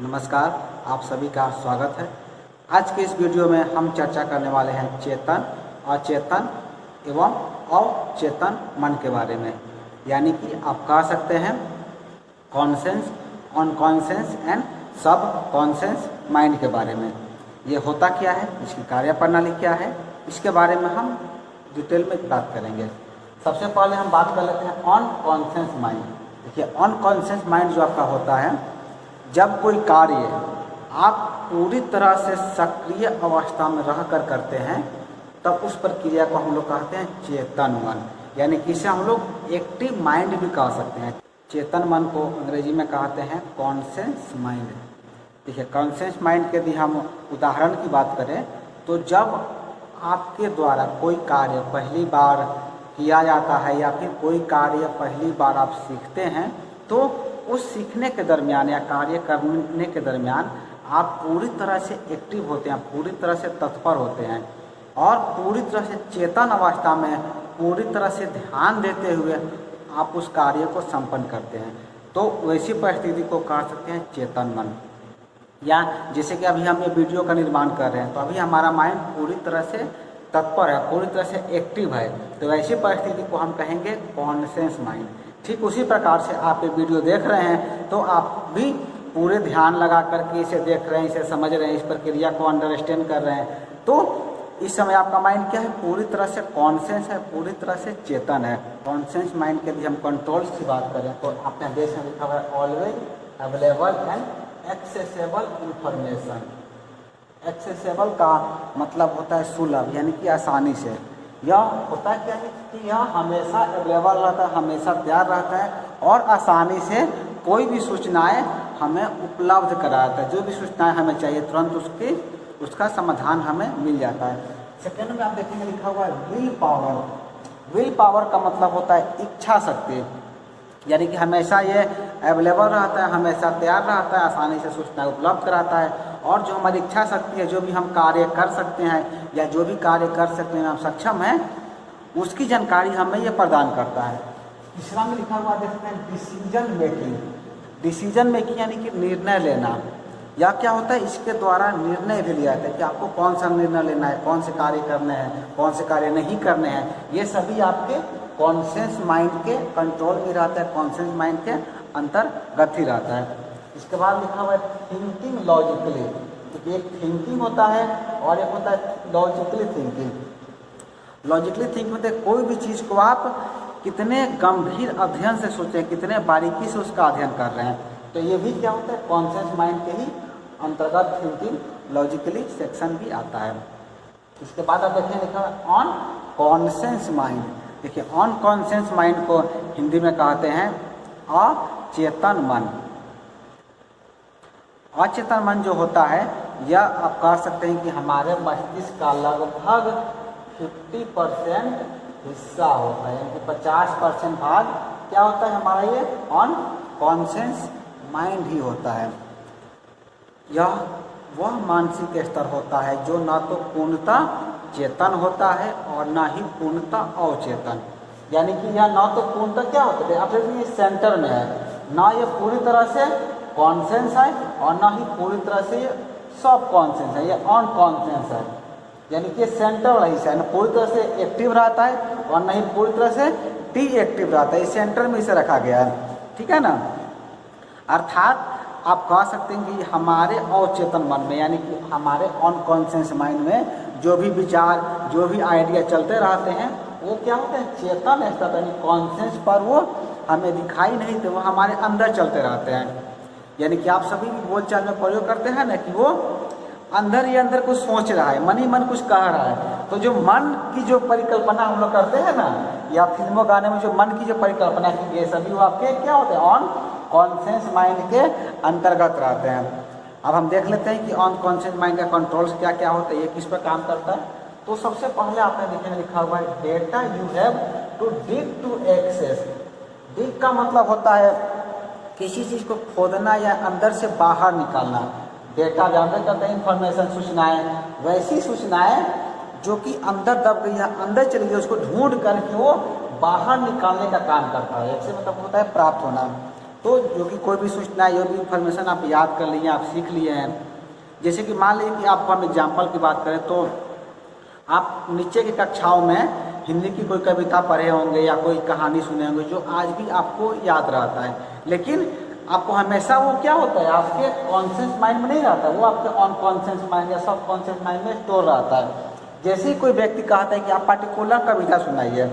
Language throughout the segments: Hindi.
नमस्कार, आप सभी का स्वागत है। आज के इस वीडियो में हम चर्चा करने वाले हैं चेतन, अचेतन एवं अवचेतन मन के बारे में, यानी कि आप कह सकते हैं कॉन्शियस, अनकॉन्शियस एंड सब कॉन्शियस माइंड के बारे में। ये होता क्या है, इसकी कार्यप्रणाली क्या है, इसके बारे में हम डिटेल में बात करेंगे। सबसे पहले हम बात कर लेते हैं अनकॉन्शियस माइंड। देखिए, अनकॉन्शियस माइंड जो आपका होता है, जब कोई कार्य आप पूरी तरह से सक्रिय अवस्था में रह कर करते हैं तब उस प्रक्रिया को हम लोग कहते हैं चेतन मन, यानी कि इसे हम लोग एक्टिव माइंड भी कह सकते हैं। चेतन मन को अंग्रेजी में कहते हैं कॉन्शियस माइंड। देखिए, कॉन्शियस माइंड के यदि हम उदाहरण की बात करें तो जब आपके द्वारा कोई कार्य पहली बार किया जाता है या फिर कोई कार्य पहली बार आप सीखते हैं तो उस सीखने के दरमियान या कार्य करने के दरमियान आप पूरी तरह से एक्टिव होते हैं, पूरी तरह से तत्पर होते हैं और पूरी तरह से चेतन अवस्था में पूरी तरह से ध्यान देते हुए आप उस कार्य को संपन्न करते हैं। तो वैसी परिस्थिति को कह सकते हैं चेतन मन। या जैसे कि अभी हम ये वीडियो का निर्माण कर रहे हैं तो अभी हमारा माइंड पूरी तरह से तत्पर है, पूरी तरह से एक्टिव है, तो वैसी परिस्थिति को हम कहेंगे कॉन्शियस माइंड। ठीक उसी प्रकार से आप ये वीडियो देख रहे हैं तो आप भी पूरे ध्यान लगा करके इसे देख रहे हैं, इसे समझ रहे हैं, इस प्रक्रिया को अंडरस्टैंड कर रहे हैं। तो इस समय आपका माइंड क्या है, पूरी तरह से कॉन्शियस है, पूरी तरह से चेतन है। कॉन्शियस माइंड के यदि हम कंट्रोल्स की बात करें तो आपने देश में लिखा हुआ है always available and accessible information. Accessible का मतलब होता है सुलभ, यानी कि आसानी से। यह होता क्या है कि यह हमेशा अवेलेबल रहता है, हमेशा तैयार रहता है और आसानी से कोई भी सूचनाएं हमें उपलब्ध कराता है। जो भी सूचनाएं हमें चाहिए तुरंत उसका समाधान हमें मिल जाता है। सेकेंड में आप देखेंगे लिखा हुआ है विल पावर। विल पावर का मतलब होता है इच्छा शक्ति, यानी कि हमेशा ये अवेलेबल रहता है, हमेशा तैयार रहता है, आसानी से सूचना उपलब्ध कराता है। और जो हमारी इच्छा शक्ति है, जो भी हम कार्य कर सकते हैं या जो भी कार्य कर सकते हैं हम सक्षम हैं, उसकी जानकारी हमें ये प्रदान करता है। तीसरा में लिखा हुआ देखते हैं डिसीजन मेकिंग। डिसीजन मेकिंग यानी कि निर्णय लेना। या क्या होता है, इसके द्वारा निर्णय भी लिया जाता है कि आपको कौन सा निर्णय लेना है, कौन से कार्य करने हैं, कौन से कार्य नहीं करने हैं। ये सभी आपके कॉन्शियस माइंड के कंट्रोल में रहता है, कॉन्शियस माइंड के अंतर्गत ही रहता है। इसके बाद लिखा हुआ है थिंकिंग लॉजिकली। तो एक थिंकिंग होता है और एक होता है लॉजिकली थिंकिंग। लॉजिकली थिंकिंग मतलब कोई भी चीज़ को आप कितने गंभीर अध्ययन से सोचें, कितने बारीकी से उसका अध्ययन कर रहे हैं, तो ये भी क्या होता है कॉन्शियस माइंड के ही अंतर्गत थिंकिंग लॉजिकली सेक्शन भी आता है। इसके बाद आप देखें लिखा है ऑन कॉन्शियस माइंड। देखिए, ऑन कॉन्शियस माइंड को हिंदी में कहते हैं अचेतन मन। अचेतन मन जो होता है यह आप कह सकते हैं कि हमारे मस्तिष्क का लगभग 50% हिस्सा होता है, यानी कि 50% भाग क्या होता है हमारा ये ऑन कॉन्शियस माइंड ही होता है। यह वह मानसिक स्तर होता है जो ना तो पूर्णतः चेतन होता है और ना ही पूर्णतः अवचेतन, यानी कि यह ना तो पूर्णतः क्या होता है, आप देखिए सेंटर में है, ना ये पूरी तरह से कॉन्शियस है और ना ही पूरी तरह से ये सब कॉन्शियस है, ये ऑन कॉन्शियस है, यानी कि सेंटर वाला हिस्सा है, ना पूरी तरह से एक्टिव रहता है और ना ही पूरी तरह से डी एक्टिव रहता है। इस सेंटर में इसे रखा गया है, ठीक है ना। अर्थात आप कह सकते हैं कि हमारे अवचेतन मन में, यानी कि हमारे अनकॉन्शियस माइंड में जो भी विचार, जो भी आइडिया चलते रहते हैं वो क्या होते हैं चेतन स्तर, यानी कॉन्शियस पर वो हमें दिखाई नहीं देते, वो हमारे अंदर चलते रहते हैं। यानी कि आप सभी भी बोलचाल में प्रयोग करते हैं ना कि वो अंदर ही अंदर कुछ सोच रहा है, मन ही मन कुछ कह रहा है। तो जो मन की जो परिकल्पना हम लोग करते हैं ना, या फिल्मों गाने में जो मन की जो परिकल्पना की, ये सभी वो आपके क्या होते हैं ऑन कॉन्शियस माइंड के अंतर्गत रहते हैं। अब हम देख लेते हैं कि ऑन कॉन्शियस माइंड का कंट्रोल्स क्या क्या होता है, ये किस पर काम करता है। तो सबसे पहले आपने देखने लिखा हुआ है data you have to dig to access. Dig का मतलब होता है किसी चीज़ को खोदना या अंदर से बाहर निकालना। डेटा जानते करते हैं इंफॉर्मेशन, सूचनाएं, वैसी सूचनाएं जो कि अंदर दब गई है, अंदर चली गई, उसको ढूंढ करके वो बाहर निकालने का काम करता है। इससे मतलब होता है प्राप्त होना। तो जो कि कोई भी सूचना जो भी इन्फॉर्मेशन आप याद कर लिए, आप सीख लिए हैं। जैसे कि मान लीजिए कि आपको हम एग्जाम्पल की बात करें तो आप नीचे की कक्षाओं में हिंदी की कोई कविता पढ़े होंगे या कोई कहानी सुने होंगे जो आज भी आपको याद रहता है, लेकिन आपको हमेशा वो क्या होता है, आपके कॉन्शियस माइंड में नहीं रहता, वो आपके अनकॉन्शियस माइंड या सब कॉन्शियस माइंड में स्टोर रहता है। जैसे ही कोई व्यक्ति कहता है कि आप पार्टिकुलर कविता सुनाइए,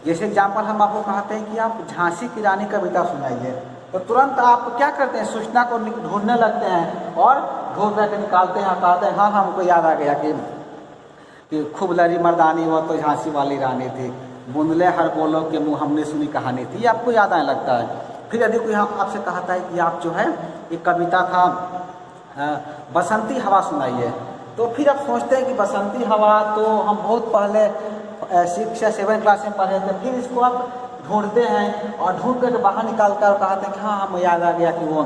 जैसे एग्जाम्पल हम आपको कहते हैं कि आप झांसी की रानी कविता सुनाइए, तो तुरंत आप क्या करते हैं, सूचना को ढूंढने लगते हैं और ढूंढ करके निकालते हैं, कहते हैं हाँ हमको याद आ गया कि खूब लड़ी मर्दानी वो तो झांसी वाली रानी थी, बूंदले हर बोलो के मुँह हमने सुनी कहानी थी, ये आपको याद आने लगता है। फिर यदि कोई आपसे कहता है कि आप जो है एक कविता था बसंती हवा सुनाइए, तो फिर आप सोचते हैं कि बसंती हवा तो हम बहुत पहले 6 या 7 क्लास में पढ़े थे, फिर इसको आप ढूंढते हैं और ढूंढ कर बाहर निकाल कर कहते हैं कि हाँ हम याद आ गया कि वो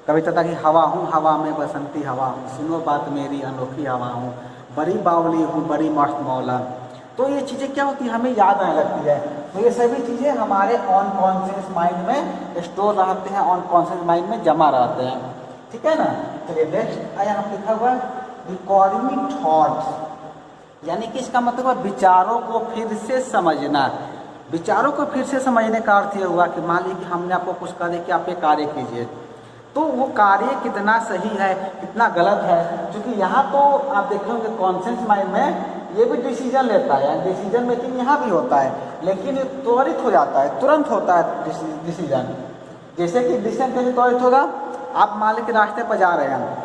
कविता था कि हवा हूँ हवा में बसंती हवा हूँ, सुनो बात मेरी अनोखी हवा हूँ, बड़ी बावली हूँ बड़ी मस्त मौला। तो ये चीज़ें क्या होती है, हमें याद आने लगती है। तो ये सभी चीज़ें हमारे अनकॉन्शियस माइंड में स्टोर रहते हैं, अनकॉन्शियस माइंड में जमा रहते हैं, ठीक है ना। चलिए नेक्स्ट आया हम लिखा हुआ रिकॉर्डिंग थॉट्स, यानी कि इसका मतलब है विचारों को फिर से समझना। विचारों को फिर से समझने का अर्थ ये हुआ कि मान लीजिए कि हमने आपको कुछ कहा कि आप ये कार्य कीजिए, तो वो कार्य कितना सही है कितना गलत है, क्योंकि यहाँ तो आप देख होंगे कॉन्शियस माइंड में ये भी डिसीजन लेता है, डिसीजन मेकिंग यहाँ भी होता है, लेकिन ये त्वरित हो जाता है, तुरंत होता है डिसीजन। जैसे कि डिसीजन कैसे त्वरित होगा, आप मान लीजिए रास्ते पर जा रहे हैं,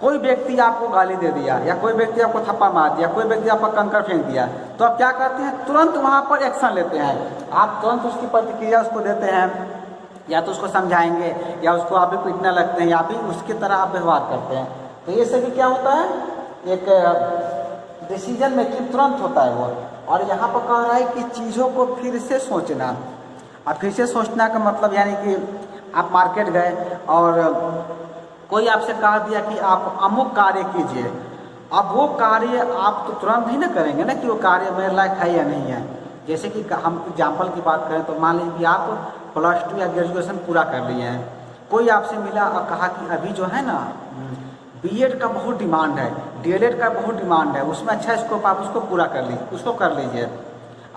कोई व्यक्ति आपको गाली दे दिया या कोई व्यक्ति आपको थप्पड़ मार दिया, कोई व्यक्ति आपको कंकर फेंक दिया, तो आप क्या करते हैं, तुरंत वहाँ पर एक्शन लेते हैं, आप तुरंत उसकी प्रतिक्रिया उसको देते हैं, या तो उसको समझाएंगे या उसको आप भी पीटने लगते हैं या भी उसकी तरह आप व्यवहार करते हैं। तो ये सभी क्या होता है, एक डिसीजन मेकिंग तुरंत होता है वो। और यहाँ पर कह रहा है कि चीज़ों को फिर से सोचना। अब फिर से सोचना का मतलब यानी कि आप मार्केट गए और कोई आपसे कह दिया कि आप अमुक कार्य कीजिए, अब वो कार्य आप तो तुरंत ही ना करेंगे ना कि वो कार्य मेरे लायक है या नहीं है। जैसे कि हम एग्जाम्पल की बात करें तो मान लीजिए कि आप +2 या ग्रेजुएशन पूरा कर लिए हैं, कोई आपसे मिला और कहा कि अभी जो है ना बीएड का बहुत डिमांड है, डीएलएड का बहुत डिमांड है, उसमें अच्छा स्कोप, आप उसको पूरा कर लीजिए, उसको कर लीजिए।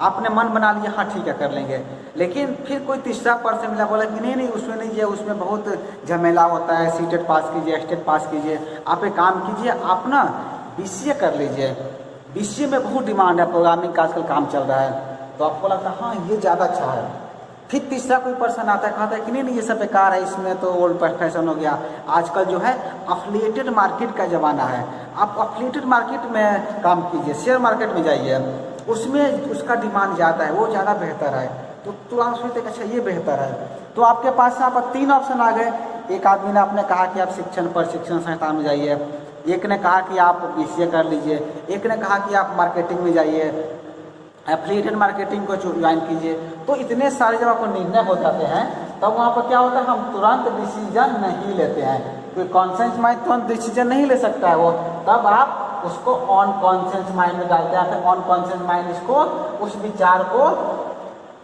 आपने मन बना लिया हाँ ठीक है कर लेंगे, लेकिन फिर कोई तीसरा पर्सन मिला, बोला कि नहीं नहीं उसमें नहीं है, उसमें बहुत झमेला होता है, सीटेट पास कीजिए, स्टेट पास कीजिए, आप एक काम कीजिए आप ना बीसीए कर लीजिए, बीसीए में बहुत डिमांड है, प्रोग्रामिंग का आजकल काम चल रहा है। तो आपको लगता है हाँ ये ज़्यादा अच्छा है। फिर तीसरा कोई पर्सन आता है कहता है कि नहीं नहीं ये सब बेकार है, इसमें तो ओल्ड फैशन हो गया, आजकल जो है अफिलिएटेड मार्केट का ज़माना है, आप अफिलिएटेड मार्केट में काम कीजिए, शेयर मार्केट में जाइए, उसमें उसका डिमांड ज़्यादा है, वो ज़्यादा बेहतर है। तो तुरंत सोचते हैं अच्छा ये बेहतर है। तो आपके पास यहाँ पर 3 ऑप्शन आ गए। एक आदमी ने आपने कहा कि आप प्रशिक्षण संस्थान में जाइए, एक ने कहा कि आप बीसीए कर लीजिए, एक ने कहा कि आप मार्केटिंग में जाइए, एफिलिएटेड मार्केटिंग को ज्वाइन कीजिए। तो इतने सारे जब आपको निर्णय हो जाते हैं तब वहाँ पर क्या होता है, हम तुरंत डिसीजन नहीं लेते हैं, क्योंकि कॉन्शियस माइंड तुरंत डिसीजन नहीं ले सकता है वो, तब आप उसको अनकॉन्शियस माइंड में डालते हैं। फिर अनकॉन्शियस माइंड इसको उस विचार को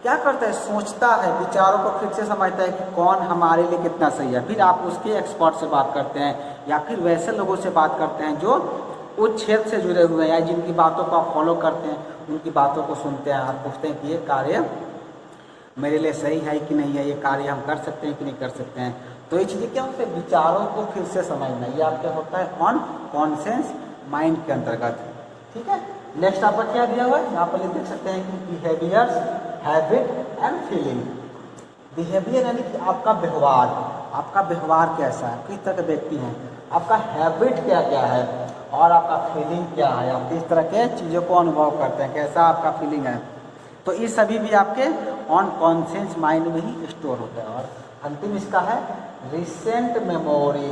क्या करता है, सोचता है, विचारों को फिर से समझता है कि कौन हमारे लिए कितना सही है। फिर आप उसके एक्सपर्ट से बात करते हैं या फिर वैसे लोगों से बात करते हैं जो उस क्षेत्र से जुड़े हुए हैं या जिनकी बातों को आप फॉलो करते हैं, उनकी बातों को सुनते हैं। आप पूछते हैं कि ये कार्य मेरे लिए सही है कि नहीं है, ये कार्य हम कर सकते हैं कि नहीं कर सकते हैं। तो ये चीज़ें क्या होते हैं, विचारों को फिर से समझना, ये आपका होता है अनकॉन्शियस माइंड के अंतर्गत। ठीक है, नेक्स्ट आपका क्या दिया हुआ है, यहाँ पर देख सकते हैं कि behaviours, habit and feeling. Behaviour यानी कि आपका व्यवहार कैसा है, किस तरह के व्यक्ति हैं, आपका हैबिट क्या क्या है और आपका फीलिंग क्या है, आप किस तरह के चीज़ों को अनुभव करते हैं, कैसा आपका फीलिंग है। तो ये सभी भी आपके अनकॉन्शियस माइंड में ही स्टोर होता है। और अंतिम इसका है रिसेंट मेमोरी।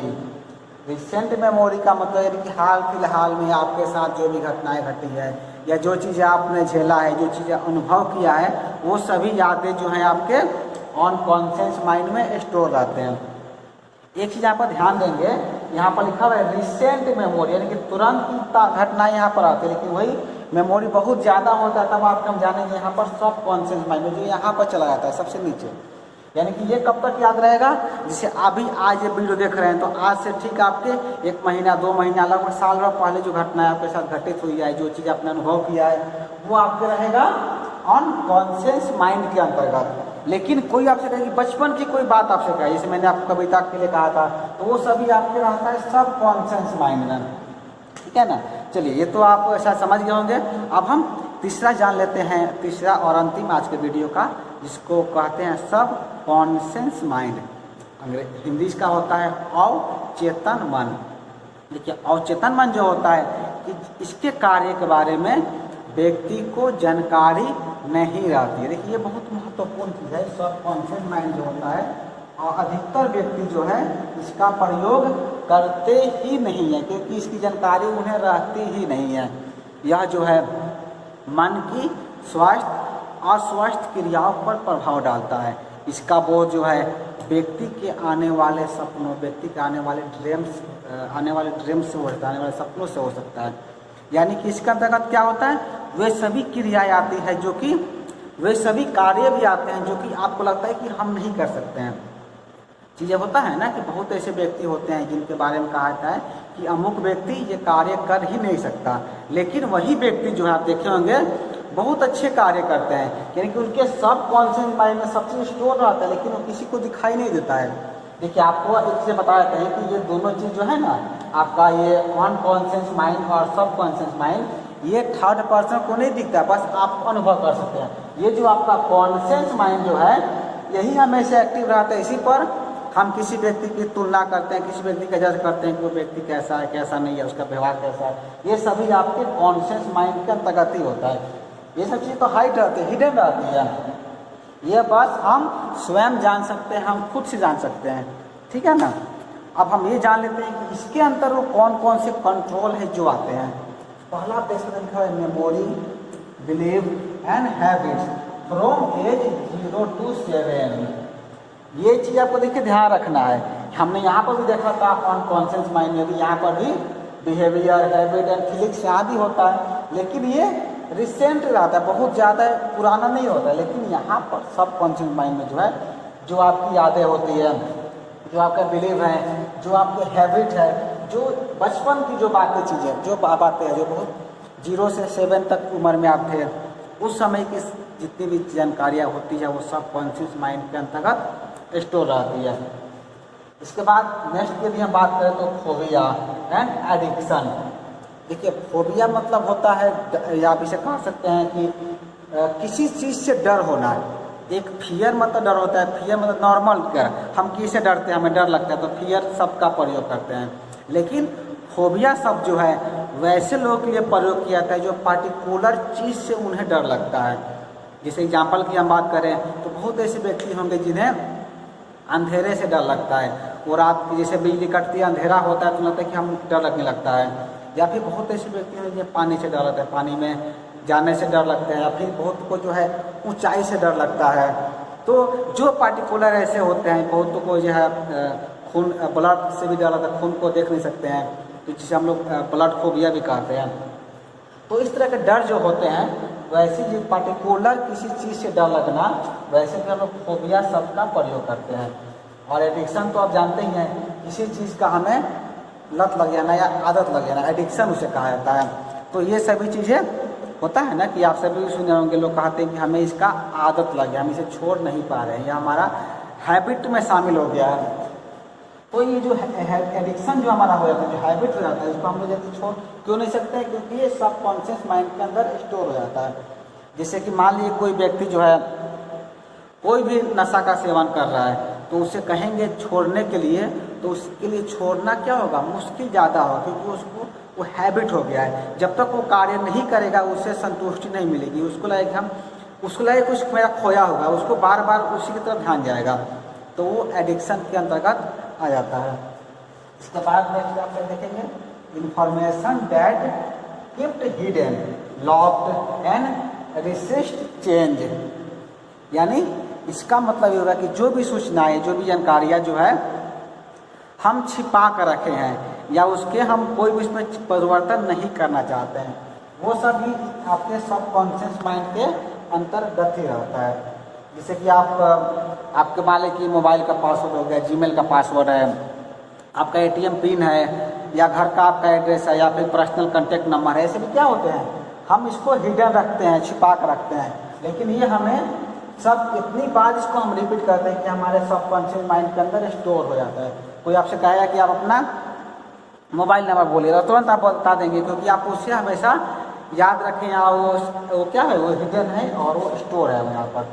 रिसेंट मेमोरी का मतलब है कि हाल फिलहाल में आपके साथ जो भी घटनाएं घटी है या जो चीज़ें आपने झेला है, जो चीज़ें अनुभव किया है, वो सभी यादें जो हैं आपके अनकॉन्शियस माइंड में स्टोर रहते हैं। एक चीज़ यहाँ पर ध्यान देंगे, यहाँ पर लिखा हुआ है रिसेंट मेमोरी, यानी कि तुरंत घटनाएं यहाँ पर आती है, लेकिन वही मेमोरी बहुत ज़्यादा होता है तब आप हम जानेंगे यहाँ पर सब कॉन्शियस माइंड में जो यहाँ पर चला जाता है सबसे नीचे। यानी कि ये कब तक याद रहेगा, जैसे अभी आज ये वीडियो देख रहे हैं तो आज से ठीक आपके 1 महीना 2 महीना लगभग साल भर पहले जो घटना है आपके साथ घटित हुई है, जो चीज़ आपने अनुभव किया है, वो आपके रहेगा अनकॉन्शियस माइंड के अंतर्गत। लेकिन कोई आपसे कहे कि बचपन की कोई बात आपसे कहे, जैसे मैंने आपको कविता के लिए कहा था, तो वो सभी आपके रहता है सब कॉन्शियस माइंड में, ठीक है ना। चलिए ये तो आप ऐसा समझ गए होंगे। अब हम तीसरा जान लेते हैं, तीसरा और अंतिम आज के वीडियो का, जिसको कहते हैं सब कॉन्शियस माइंड। हिंदी इसका होता है अवचेतन मन। देखिए अवचेतन मन जो होता है कि इसके कार्य के बारे में व्यक्ति को जानकारी नहीं रहती है। देखिए ये बहुत महत्वपूर्ण चीज़ है, सब कॉन्शियस माइंड जो होता है, और अधिकतर व्यक्ति जो है इसका प्रयोग करते ही नहीं है, क्योंकि इसकी जानकारी उन्हें रहती ही नहीं है। यह जो है मन की स्वास्थ्य अस्वस्थ क्रियाओं पर प्रभाव डालता है। इसका बोझ जो है व्यक्ति के आने वाले सपनों, व्यक्ति के आने वाले ड्रीम्स से हो सकता है, आने वाले सपनों से हो सकता है। यानी कि इसके अंतर्गत क्या होता है, वे सभी क्रियाएं आती है जो कि वे सभी कार्य भी आते हैं जो कि आपको लगता है कि हम नहीं कर सकते हैं। चीज़ें होता है ना कि बहुत ऐसे व्यक्ति होते हैं जिनके बारे में कहा जाता है कि अमुक व्यक्ति ये कार्य कर ही नहीं सकता, लेकिन वही व्यक्ति जो है आप देखे होंगे बहुत अच्छे कार्य करते हैं, यानी कि उनके सब कॉन्शियस माइंड में सब चीज़ स्टोर रहता है, लेकिन वो किसी को दिखाई नहीं देता है। देखिए आपको एक से बता देते हैं कि ये दोनों चीज़ जो है ना, आपका ये अनकॉन्शियस माइंड और सब कॉन्शियस माइंड, ये थर्ड पर्सन को नहीं दिखता, बस आप अनुभव कर सकते हैं। ये जो आपका कॉन्शियस माइंड जो है यही हमेशा एक्टिव रहता है। इसी पर हम किसी व्यक्ति की तुलना करते हैं, किसी व्यक्ति का जज करते हैं कि वो व्यक्ति कैसा है कैसा नहीं है, उसका व्यवहार कैसा है, ये सभी आपके कॉन्शियस माइंड के अंतर्गत ही होता है। ये सब चीज़ तो हाइड रहती है, हिडन रहती है, ये बस हम स्वयं जान सकते हैं, हम खुद से जान सकते हैं, ठीक है ना। अब हम ये जान लेते हैं कि इसके अंदर वो कौन कौन से कंट्रोल है जो आते हैं। पहला देश में लिखा है memory, believe and habits from age 0 to 7। ये चीज़ आपको देखिए ध्यान रखना है। हमने यहाँ पर भी देखा था अनकॉन्शियस माइंड में भी, यहाँ पर भी बिहेवियर, हैबिट एंड फीलिंग्स आदि होता है, लेकिन ये रिसेंट रहता है, बहुत ज़्यादा पुराना नहीं होता है। लेकिन यहाँ पर सब कॉन्शियस माइंड में जो है, जो आपकी यादें होती है, जो आपका बिलीव है, जो आपके हैबिट है, जो बचपन की जो बातें चीज़ें, जो बातें हैं, जो बहुत 0 से 7 तक उम्र में आप थे, उस समय की जितनी भी जानकारियाँ होती है वो सब कॉन्शियस माइंड के अंतर्गत स्टोर रहती है। इसके बाद नेक्स्ट यदि हम बात करें तो फोबिया एंड एडिक्शन। देखिए फोबिया मतलब होता है, या आप इसे कह सकते हैं कि किसी चीज़ से डर होना है। एक फियर मतलब डर होता है, फियर मतलब नॉर्मल क्या, हम किससे डरते हैं, हमें डर लगता है तो फियर शब्द का प्रयोग करते हैं। लेकिन फोबिया शब्द जो है वैसे लोगों के लिए प्रयोग किया जाता है जो पार्टिकुलर चीज़ से उन्हें डर लगता है। जैसे एग्जाम्पल की हम बात करें तो बहुत ऐसे व्यक्ति होंगे जिन्हें अंधेरे से डर लगता है, वो रात की जैसे बिजली कटती है, अंधेरा होता है तो लगता है कि हम डर लगने लगता है। या फिर बहुत ऐसे व्यक्ति हैं जिन्हें पानी से डर लगता है, पानी में जाने से डर लगता है, या फिर बहुत को जो है ऊंचाई से डर लगता है। तो जो पार्टिकुलर ऐसे होते हैं, बहुत को जो है खून ब्लड से भी डर लगता है, खून को देख नहीं सकते हैं, तो जिसे हम लोग ब्लड फोबिया भी कहते हैं। तो इस तरह के डर जो होते हैं, वैसे जो पार्टिकुलर किसी चीज़ से डर लगना, वैसे भी हम लोग फोबिया शब्द का प्रयोग करते हैं। और एडिक्शन तो आप जानते ही हैं, किसी चीज़ का हमें लत लग जाना या आदत लग जाना, एडिक्शन उसे कहा जाता है। तो ये सभी चीज़ें होता है ना कि आप सभी सुने होंगे, लोग कहते हैं कि हमें इसका आदत लग गया, हम इसे छोड़ नहीं पा रहे हैं, या हमारा हैबिट में शामिल हो गया है। तो ये जो एडिक्शन जो हमारा हो जाता है, जो हैबिट हो जाता है, इसको हम लोग जल्दी छोड़ क्यों नहीं सकते हैं, क्योंकि ये सब कॉन्शियस माइंड के अंदर स्टोर हो जाता है। जैसे कि मान लीजिए कोई व्यक्ति जो है कोई भी नशा का सेवन कर रहा है, तो उसे कहेंगे छोड़ने के लिए, तो उसके लिए छोड़ना क्या होगा, मुश्किल ज़्यादा होगा, क्योंकि उसको वो हैबिट हो गया है। जब तक वो कार्य नहीं करेगा उससे संतुष्टि नहीं मिलेगी, उसको लगेगा कुछ मेरा खोया होगा, उसको बार बार उसी की तरफ ध्यान जाएगा, तो वो एडिक्शन के अंतर्गत आ जाता है। इसके बाद नेक्स्ट आप देखेंगे information that kept hidden, locked and resist change. यानी इसका मतलब ये होगा कि जो भी सूचनाएं, जो भी जानकारियाँ जो है हम छिपा कर रखे हैं, या उसके हम कोई भी उसमें परिवर्तन नहीं करना चाहते हैं, वो सभी आपके सबकॉन्शियस माइंड के अंतर्गत ही रहता है। जैसे कि आपके मान लें कि मोबाइल का पासवर्ड हो गया, जीमेल का पासवर्ड है, आपका एटीएम पिन है, या घर का आपका एड्रेस है, या फिर पर्सनल कॉन्टैक्ट नंबर है, ऐसे भी क्या होते हैं हम इसको हिडन रखते हैं, छिपा कर रखते हैं। लेकिन ये हमें सब इतनी बार इसको हम रिपीट करते हैं कि हमारे सबकॉन्शियस माइंड के अंदर स्टोर हो जाता है। कोई आपसे कहेगा कि आप अपना मोबाइल नंबर बोलिएगा, तुरंत आप बता देंगे, क्योंकि आप उससे हमेशा याद रखें, या वो क्या है, वो हिडन है और वो स्टोर है यहाँ पर।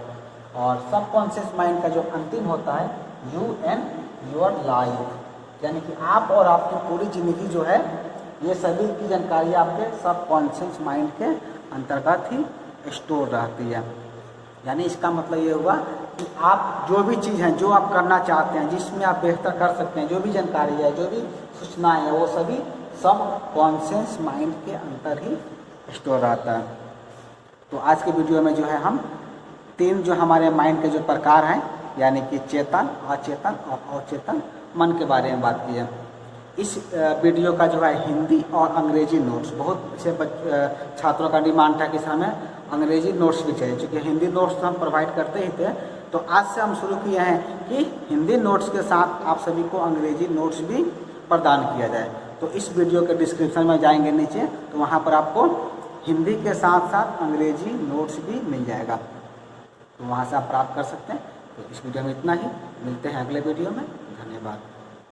और सबकॉन्शियस माइंड का जो अंतिम होता है यू एंड योर लाइफ, यानी कि आप और आपकी पूरी ज़िंदगी जो है ये सभी की जानकारी आपके सबकॉन्शियस माइंड के अंतर्गत ही स्टोर रहती है। यानी इसका मतलब ये हुआ कि आप जो भी चीज़ हैं, जो आप करना चाहते हैं, जिसमें आप बेहतर कर सकते हैं, जो भी जानकारी है, जो भी सूचनाएं हैं, वो सभी सबकॉन्शियस माइंड के अंदर ही स्टोर रहता है। तो आज के वीडियो में जो है हम 3 जो हमारे माइंड के जो प्रकार हैं, यानी कि चेतन, अचेतन और अवचेतन मन के बारे में बात की है। इस वीडियो का जो है हिंदी और अंग्रेजी नोट्स, बहुत से छात्रों का डिमांड था कि हमें अंग्रेजी नोट्स भी चाहिए, क्योंकि हिंदी नोट्स तो हम प्रोवाइड करते ही थे। तो आज से हम शुरू किए हैं कि हिंदी नोट्स के साथ आप सभी को अंग्रेजी नोट्स भी प्रदान किया जाए। तो इस वीडियो के डिस्क्रिप्शन में जाएंगे नीचे, तो वहाँ पर आपको हिंदी के साथ साथ अंग्रेजी नोट्स भी मिल जाएगा, तो वहाँ से आप प्राप्त कर सकते हैं। तो इस वीडियो में इतना ही, मिलते हैं अगले वीडियो में, धन्यवाद।